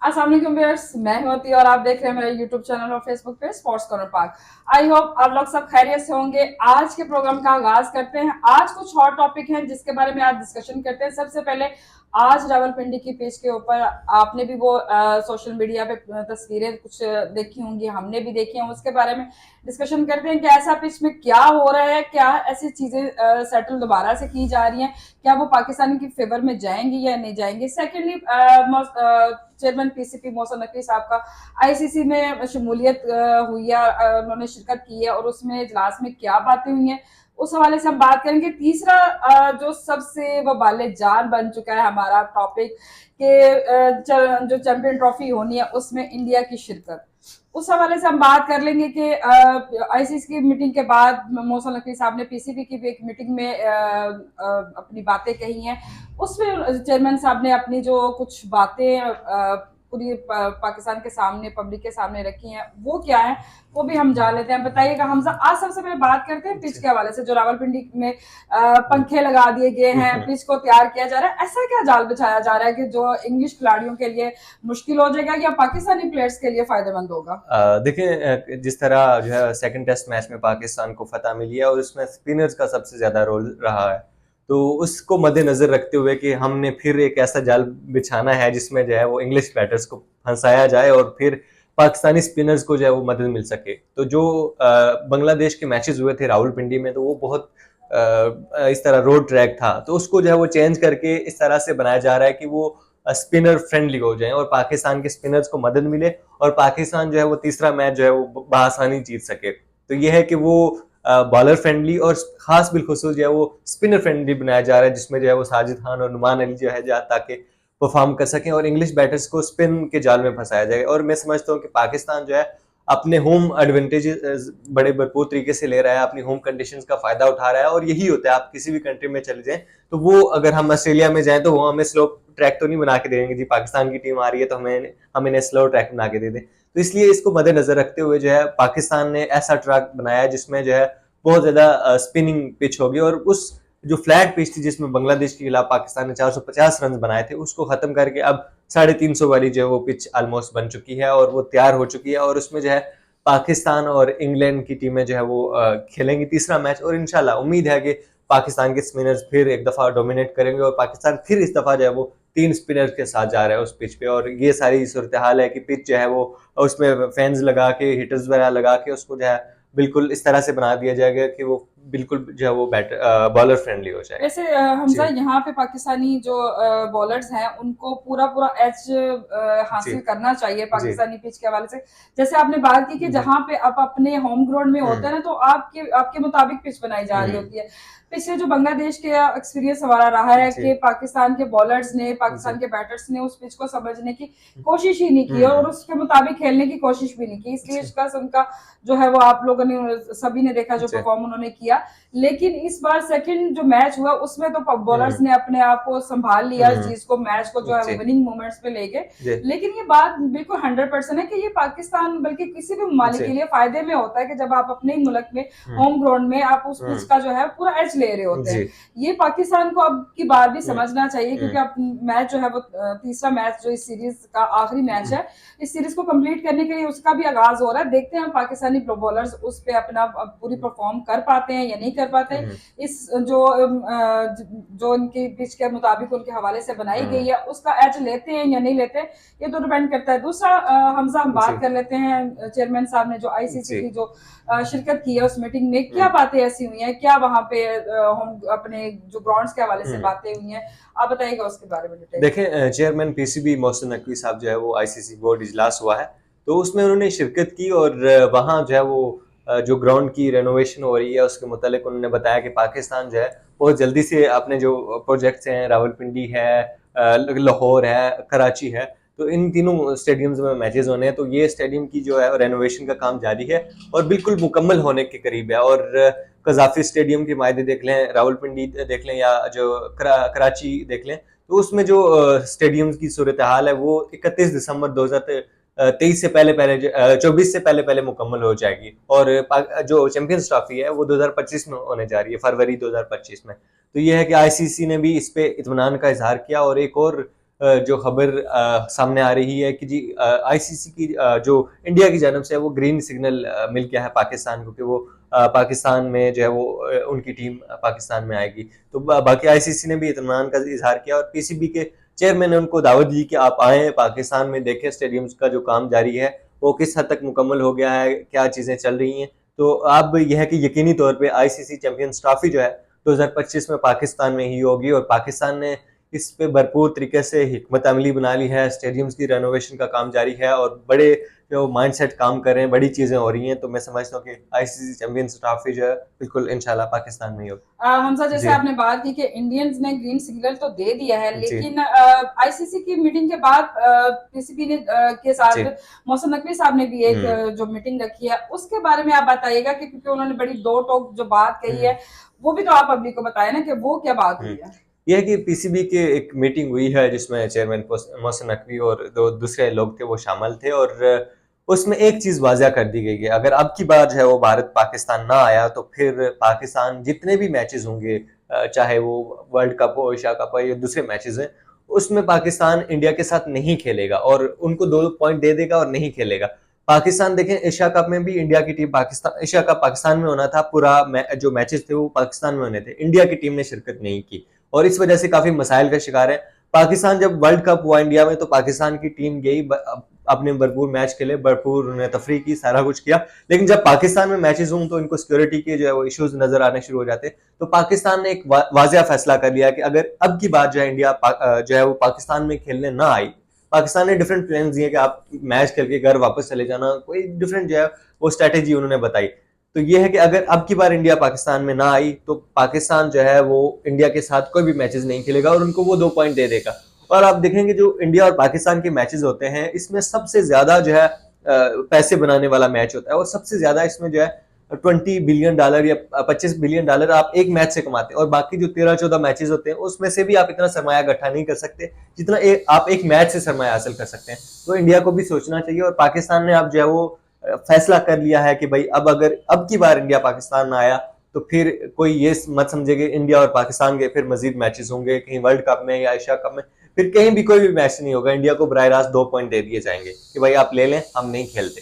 अस्सलाम वालेकुम व्यूअर्स, मैं होती और आप देख रहे हैं मेरा यूट्यूब चैनल और फेसबुक पे sports corner park. I hope आप लोग सब खैरियत से होंगे। आज के प्रोग्राम का आगाज करते हैं। आज कुछ और टॉपिक हैं जिसके बारे में आज डिस्कशन करते हैं। सबसे पहले आज रावलपिंडी की पिच के ऊपर आपने भी वो सोशल मीडिया पे तस्वीरें कुछ देखी होंगी, हमने भी देखी हैं। उसके बारे में डिस्कशन करते हैं कि ऐसा पिच में क्या हो रहा है, क्या ऐसी चीजें सेटल दोबारा से की जा रही हैं, क्या वो पाकिस्तान की फेवर में जाएंगी या नहीं जाएंगी। Secondly chairman PCP Mohsin Naqvi साहब का आईसीसी में शमूलियत हुई है, उन्होंने शिरकत की है और उसमें इजलास में क्या बातें हुई हैं उस हवाले से हम बात करेंगे। तीसरा जो सबसे वबाले जान बन चुका है हमारा टॉपिक कि जो चैंपियन ट्रॉफी होनी है उसमें इंडिया की शिरकत, उस हवाले से हम बात कर लेंगे कि आईसीसी की मीटिंग के बाद मोहसिन नकवी साहब ने पीसीबी की भी एक मीटिंग में अपनी बातें कही हैं। उसमें चेयरमैन साहब ने अपनी जो कुछ बातें पूरी पाकिस्तान के सामने, पब्लिक के सामने रखी हैं, वो क्या है वो भी हम जान लेते हैं। बताइएगा हमजा, आज सबसे पहले बात करते हैं पिच के हवाले से। जो रावलपिंडी में पंखे लगा दिए गए हैं, पिच को तैयार किया जा रहा है, ऐसा क्या जाल बिछाया जा रहा है कि जो इंग्लिश खिलाड़ियों के लिए मुश्किल हो जाएगा या पाकिस्तानी प्लेयर्स के लिए फायदेमंद होगा? देखिए, जिस तरह जो है सेकंड टेस्ट मैच में पाकिस्तान को फतह मिली है और उसमें स्पिनर्स का सबसे ज्यादा रोल रहा है, तो उसको मद्देनजर रखते हुए कि हमने फिर एक ऐसा जाल बिछाना है जिसमें जो है वो इंग्लिश बैटर्स को फंसाया जाए और फिर पाकिस्तानी स्पिनर्स को जो है वो मदद मिल सके। तो जो बांग्लादेश के मैचेस हुए थे रावलपिंडी में, तो वो बहुत इस तरह रोड ट्रैक था, तो उसको जो है वो चेंज करके इस तरह से बनाया जा रहा है कि वो स्पिनर फ्रेंडली हो जाए और पाकिस्तान के स्पिनर्स को मदद मिले और पाकिस्तान जो है वो तीसरा मैच जो है वो बआसानी जीत सके। तो ये है कि वो बॉलर फ्रेंडली और खास बिलखुसूस जो है वो स्पिनर फ्रेंडली बनाया जा रहा है, जिसमें जो है वो साजिद खान और नुमान अली जो है ताकि परफॉर्म कर सकें और इंग्लिश बैटर्स को स्पिन के जाल में फंसाया जाए। और मैं समझता हूँ कि पाकिस्तान जो है अपने होम एडवांटेज बड़े भरपूर तरीके से ले रहा है, अपनी होम कंडीशंस का फायदा उठा रहा है। और यही होता है, आप किसी भी कंट्री में चले जाएं तो वो, अगर हम ऑस्ट्रेलिया में जाएं तो वो हमें स्लो ट्रैक तो नहीं बना के देंगे जी, पाकिस्तान की टीम आ रही है तो हम इन्हें स्लो ट्रैक बना के दे दें। तो इसलिए इसको मद्देनजर रखते हुए जो है पाकिस्तान ने ऐसा ट्रैक बनाया है जिसमें जो है बहुत ज्यादा स्पिनिंग पिच होगी। और उस जो फ्लैट पिच थी जिसमें बांग्लादेश के खिलाफ पाकिस्तान ने 450 रन बनाए थे, उसको खत्म करके अब 350 वाली जो है वो पिच ऑलमोस्ट बन चुकी है और वो तैयार हो चुकी है। और उसमें जो है पाकिस्तान और इंग्लैंड की टीमें जो है वो खेलेंगी तीसरा मैच। और इंशाल्लाह उम्मीद है कि पाकिस्तान के स्पिनर्स फिर एक दफा डोमिनेट करेंगे और पाकिस्तान फिर इस दफा जो है वो 3 स्पिनर्स के साथ जा रहा है उस पिच पे। और ये सारी सूरत हाल है कि पिच जो है वो उसमें फैंस लगा के, हिटर्स वगैरह लगा के उसको जो है बिल्कुल इस तरह से बना दिया जाएगा कि वो बिल्कुल जो है वो बैटर बॉलर फ्रेंडली हो जाए। वैसे हमजा, यहाँ पे पाकिस्तानी जो बॉलर्स हैं उनको पूरा पूरा एज हासिल करना चाहिए पाकिस्तानी पिच के हवाले से। जैसे आपने बात की कि जहाँ पे आप अपने होम ग्राउंड में होते हैं ना, तो आपके आपके मुताबिक पिच बनाई जा रही होती है। पिछले जो बांग्लादेश के एक्सपीरियंस हमारा रहा है कि पाकिस्तान के बॉलर्स ने, पाकिस्तान के बैटर्स ने उस पिच को समझने की कोशिश ही नहीं की और उसके मुताबिक खेलने की कोशिश भी नहीं की, इसलिए इसका उनका जो है वो आप लोगों ने सभी ने देखा जो परफॉर्म उन्होंने किया। लेकिन इस बार सेकंड जो मैच हुआ उसमें तो बॉलर्स ने अपने आप को संभाल लिया, चीज को, मैच को जो है विनिंग मोमेंट्स पे ले गए। लेकिन ये बात बिल्कुल 100% है कि ये पाकिस्तान बल्कि किसी भी ममालिक के लिए फायदे में होता है कि जब आप अपने ही मुल्क में, होम ग्राउंड में आप उस पिच का जो है पूरा एज ले रहे होते हैं। ये पाकिस्तान को अब की बार भी समझना चाहिए, क्योंकि अब मैच जो है वो तीसरा मैच जो इस सीरीज का आखिरी मैच है, इस सीरीज को कंप्लीट करने के लिए उसका भी आगाज हो रहा है। देखते हैं पाकिस्तानी बॉलर्स उस पे अपना पूरी परफॉर्म कर पाते हैं या नहीं कर पाते। इस जो इनकी पिच के मुताबिक उनके हवाले से बनाई गई है उसका एज लेते हैं या नहीं लेते, ये तो डिपेंड करता है। दूसरा हमजा, हम बात कर लेते हैं चेयरमैन साहब ने जो आईसीसी की जो शिरकत की है उस मीटिंग में, क्या बातें ऐसी हुई हैं, क्या वहां पे हम अपने जो ग्राउंड्स के हवाले से बातें हुई हैं, आप बताइएगा उसके बारे में डिटेल। देखें, चेयरमैन पीसीबी मोहसिन नकवी साहब जो है वो आईसीसी बोर्ड इजलास हुआ है, तो उसमें उन्होंने शिरकत की और वहाँ जो है वो जो ग्राउंड की रेनोवेशन हो रही है उसके मुतालिक उन्होंने बताया कि पाकिस्तान जो है बहुत जल्दी से अपने जो प्रोजेक्ट्स हैं, रावलपिंडी है, लाहौर है, कराची है, तो इन तीनों स्टेडियम्स में मैचेस होने हैं। तो ये स्टेडियम की जो है रेनोवेशन का काम जारी है और बिल्कुल मुकम्मल होने के करीब है। और कजाफी स्टेडियम के मायदे देख लें, रावलपिंडी देख लें या जो कराची देख लें, तो उसमें जो स्टेडियम की सूरत हाल है वो 31 दिसंबर 2023 से पहले पहले 24 से पहले पहले मुकम्मल हो जाएगी। और जो चैंपियंस ट्रॉफी है वो 2025 में होने जा रही है, फरवरी 2025 में। तो ये है कि आईसीसी ने भी इस पे इत्मीनान का इजहार किया और एक और जो खबर सामने आ रही है कि जी आईसीसी की जो इंडिया की जानब से है वो ग्रीन सिग्नल मिल गया है पाकिस्तान को कि वो पाकिस्तान में जो है वो उनकी टीम पाकिस्तान में आएगी। तो बाकी आईसीसी ने भी इत्मीनान का इजहार किया और पीसीबी के चेयरमैन ने उनको दावत दी कि आप आए पाकिस्तान में, देखें स्टेडियम्स का जो काम जारी है वो किस हद तक मुकम्मल हो गया है, क्या चीजें चल रही हैं। तो अब यह है कि यकीनी तौर पे आईसीसी चैंपियंस ट्रॉफी जो है 2025 में पाकिस्तान में ही होगी और पाकिस्तान ने इस पे भरपूर तरीके से हिकमत अमली बना ली है। स्टेडियम्स की रेनोवेशन का काम जारी है और बड़े जो माइंडसेट काम कर रहे हैं, बड़ी चीजें हो रही हैं। तो मैं समझता हूँ कि आईसीसी चैंपियंस ट्रॉफी जो है बिल्कुल इंशाल्लाह पाकिस्तान में ही होगी। हमजा, जैसे जी आपने बात की कि इंडियंस ने ग्रीन सिग्नल तो दे दिया है, जी लेकिन आईसीसी की मीटिंग के बाद पीसीबी ने के जी साथ मोहसिन नकवी साहब ने भी एक जो मीटिंग रखी है उसके बारे में आप बताइएगा कि क्योंकि उन्होंने बड़ी दो टोक जो बात कही है वो भी तो आप पब्लिक को बताए ना कि वो क्या बात हुई है। यह है कि पीसीबी की एक मीटिंग हुई है जिसमें चेयरमैन मोहसिन नकवी और दो दूसरे लोग थे वो शामिल थे और उसमें एक चीज वाजिया कर दी गई है, अगर अब की बार जो है वो भारत पाकिस्तान ना आया तो फिर पाकिस्तान जितने भी मैचेस होंगे, चाहे वो वर्ल्ड कप हो, एशिया कप हो या दूसरे मैचेस हैं, उसमें पाकिस्तान इंडिया के साथ नहीं खेलेगा और उनको 2 पॉइंट दे देगा और नहीं खेलेगा। पाकिस्तान देखें एशिया कप में भी इंडिया की team Pakistan, Asia cup Pakistan में होना था, पूरा जो मैचेस थे वो पाकिस्तान में होने थे, इंडिया की टीम ने शिरकत नहीं की और इस वजह से काफी मसाइल का शिकार है। पाकिस्तान जब वर्ल्ड कप हुआ इंडिया में तो पाकिस्तान की टीम गई, अपने भरपूर मैच खेले, भरपूर उन्होंने तफरी की, सारा कुछ किया, लेकिन जब पाकिस्तान में मैचेस हों तो इनको सिक्योरिटी के जो है वो इश्यूज नजर आने शुरू हो जाते। तो पाकिस्तान ने एक वाजिया फैसला कर लिया कि अगर अब की बात जो है इंडिया जो है वो पाकिस्तान में खेलने ना आई, पाकिस्तान ने डिफरेंट प्लान दिए कि आप मैच खेल के घर वापस चले जाना, कोई डिफरेंट जो है वो स्ट्रेटेजी उन्होंने बताई। तो ये है कि अगर अब की बार इंडिया पाकिस्तान में ना आई तो पाकिस्तान जो है वो इंडिया के साथ कोई भी मैचेस नहीं खेलेगा और उनको वो 2 पॉइंट दे देगा। और आप देखेंगे जो इंडिया और पाकिस्तान के मैचेस होते हैं इसमें सबसे ज्यादा जो है पैसे बनाने वाला मैच होता है और सबसे ज्यादा इसमें जो है $20 बिलियन या $25 बिलियन आप एक मैच से कमाते हैं और बाकी जो 13-14 मैचेस होते हैं उसमें से भी आप इतना सरमाया इकट्ठा नहीं कर सकते जितना आप एक मैच से सरमाया हासिल कर सकते हैं। तो इंडिया को भी सोचना चाहिए और पाकिस्तान ने अब जो है वो फैसला कर लिया है कि भाई अब अगर अब की बार इंडिया पाकिस्तान ना आया तो फिर कोई ये मत समझे कि इंडिया और पाकिस्तान के फिर मजीद मैचेस होंगे कहीं वर्ल्ड कप में या एशिया कप में, फिर कहीं भी कोई भी मैच नहीं होगा, इंडिया को बराह रास्त 2 पॉइंट दे दिए जाएंगे कि भाई आप ले लें, हम नहीं खेलते।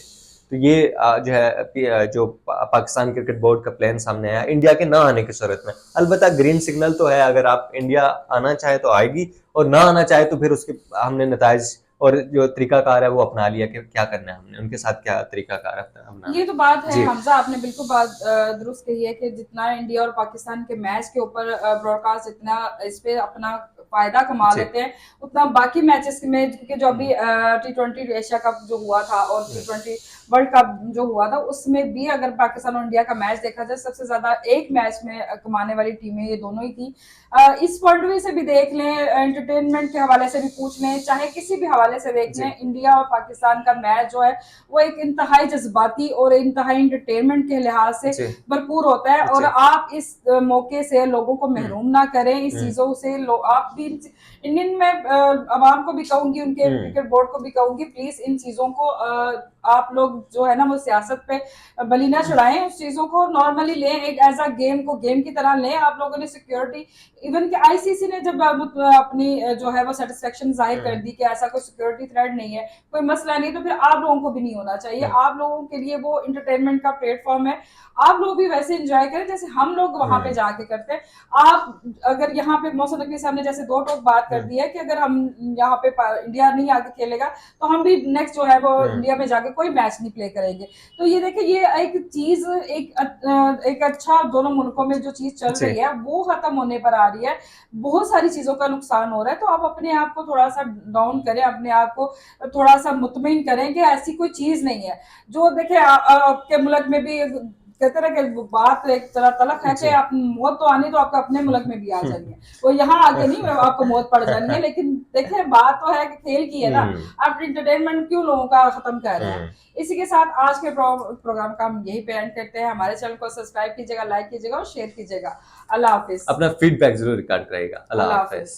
तो ये जो है जो पाकिस्तान क्रिकेट बोर्ड का प्लान सामने आया इंडिया के ना आने की सूरत में। अलबत्ता ग्रीन सिग्नल तो है, अगर आप इंडिया आना चाहे तो आएगी और ना आना चाहे तो फिर उसके हमने नताइज और जो तरीकाकार है वो अपना लिया कि क्या करना है, हमने उनके साथ क्या तरीकाकार अपना। ये तो बात है जी हमजा, आपने बिल्कुल बात दुरुस्त कही है कि जितना इंडिया और पाकिस्तान के मैच के ऊपर ब्रॉडकास्ट इतना इस पे अपना फायदा कमा जी लेते हैं उतना बाकी मैचेस में, क्योंकि जो अभी T20 एशिया कप जो हुआ था और T20 वर्ल्ड कप जो हुआ था उसमें भी अगर पाकिस्तान और इंडिया का मैच देखा जाए सबसे ज्यादा एक मैच में कमाने वाली टीमें ये दोनों ही थी। इस पॉइंट व्यू से भी देख लें, एंटरटेनमेंट के हवाले से भी पूछ लें, चाहे किसी भी हवाले से देख लें, इंडिया और पाकिस्तान का मैच जो है वो एक इंतहाई जज्बाती और इंतहाई एंटरटेनमेंट के लिहाज से भरपूर होता है और आप इस मौके से लोगों को महरूम ना करें इस चीजों से। आप भी इंडियन में अवाम को भी कहूंगी, उनके क्रिकेट बोर्ड को भी कहूंगी, प्लीज इन चीजों को आप लोग जो है ना वो सियासत पे बलि ना चढ़ाएं, उस चीजों को नॉर्मली लें, एक एज अ गेम को गेम की तरह लें। आप लोगों ने सिक्योरिटी, इवन कि आईसीसी ने जब अपनी जो है वो सेटिस्फेक्शन जाहिर कर दी कि ऐसा कोई सिक्योरिटी थ्रेट नहीं है, कोई मसला नहीं, तो फिर आप लोगों को भी नहीं होना चाहिए। आप लोगों के लिए वो इंटरटेनमेंट का प्लेटफॉर्म है, आप लोग भी वैसे एंजॉय करें जैसे हम लोग वहां पे जाके करते हैं। आप अगर यहाँ पे मोहसिन नकवी साहब ने जैसे दो टोक बात कर दी है कि अगर हम यहाँ पे इंडिया नहीं आके खेलेगा तो हम भी नेक्स्ट जो है वो इंडिया में जाके कोई मैच नहीं प्ले करेंगे। तो ये देखिए ये एक चीज एक अच्छा दोनों मुल्कों में जो चीज चल रही है वो खत्म होने पर आ रही है, बहुत सारी चीजों का नुकसान हो रहा है। तो आप अपने आप को थोड़ा सा डाउन करें, अपने आप को थोड़ा सा मुतमिन करें कि ऐसी कोई चीज नहीं है जो देखिए आपके मुल्क में भी कहते रहे कि बात एक तरह तलक है कि आप मौत तो आनी तो आपको अपने मुल्क में भी आ जानी है, वो यहाँ आके नहीं आपको मौत पड़ जानी है। लेकिन देखिए बात तो है कि खेल की है ना, आप इंटरटेनमेंट क्यों लोगों का खत्म कर रहे हैं। इसी के साथ आज के प्रोग्राम का हम यही पे एंड करते हैं। हमारे चैनल को सब्सक्राइब कीजिएगा, लाइक कीजिएगा और शेयर कीजिएगा। अल्लाह हाफिज। अपना फीडबैक जरूर रिकॉर्ड करेगा। अल्लाह हाफिज।